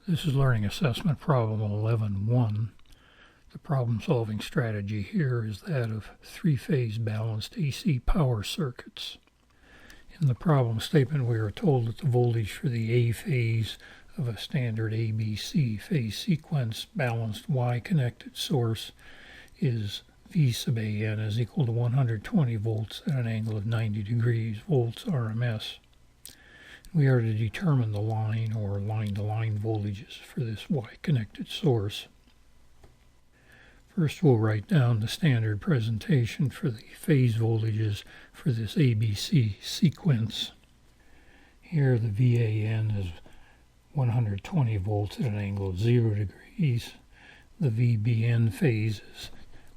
This is Learning Assessment Problem 11.1. The problem-solving strategy here is that of three-phase balanced AC power circuits. In the problem statement, we are told that the voltage for the A phase of a standard ABC phase sequence balanced Y-connected source is V sub AN is equal to 120 volts at an angle of 90 degrees, volts RMS. We are to determine the line or line-to-line voltages for this Y-connected source. First, we'll write down the standard presentation for the phase voltages for this ABC sequence. Here the VAN is 120 volts at an angle of 0 degrees. The VBN phase is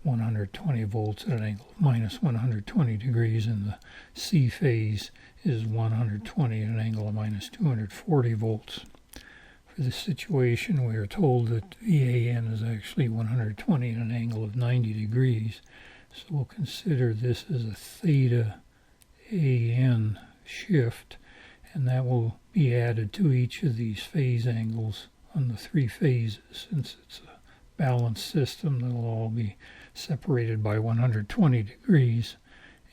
120 volts at an angle of minus 120 degrees, and the C phase is 120 at an angle of minus 240 volts. For this situation, we are told that VAN is actually 120 at an angle of 90 degrees. So we'll consider this as a theta AN shift, and that will be added to each of these phase angles on the three phases. Since it's a balanced system, they'll all be separated by 120 degrees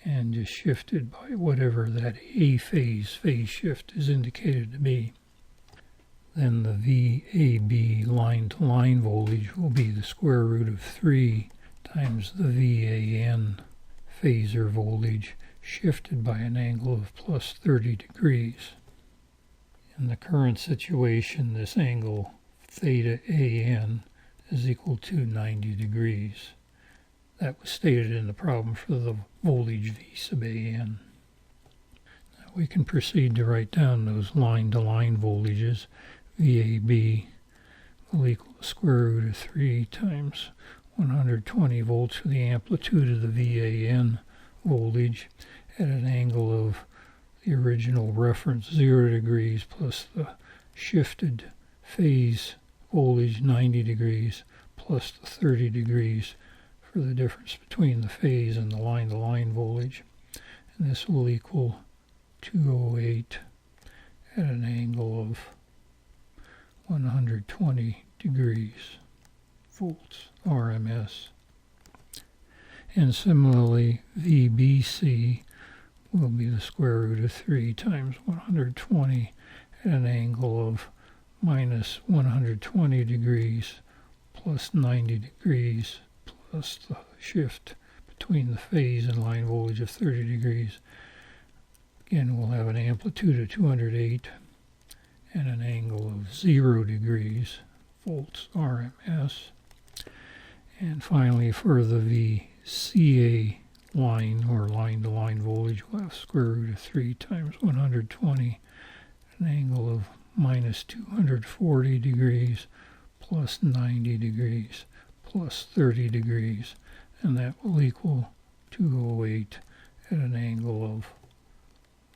and just shifted by whatever that A phase shift is indicated to be. Then the VAB line-to-line voltage will be the square root of 3 times the VAN phasor voltage shifted by an angle of plus 30 degrees. In the current situation, this angle theta AN is equal to 90 degrees. That was stated in the problem for the voltage V sub AN. Now we can proceed to write down those line-to-line voltages. VAB will equal the square root of 3 times 120 volts for the amplitude of the VAN voltage at an angle of the original reference 0 degrees plus the shifted phase voltage 90 degrees plus the 30 degrees for the difference between the phase and the line-to-line voltage. And this will equal 208 at an angle of 120 degrees, volts RMS. And similarly, VBC will be the square root of 3 times 120 at an angle of minus 120 degrees plus 90 degrees plus the shift between the phase and line voltage of 30 degrees. Again, we'll have an amplitude of 208 and an angle of 0 degrees, volts RMS. And finally, for the VCA line or line-to-line voltage, we'll have square root of 3 times 120, an angle of minus 240 degrees plus 90 degrees plus 30 degrees, and that will equal 208 at an angle of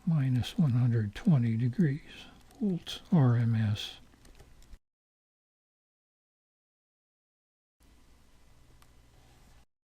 minus 120 degrees, volts RMS.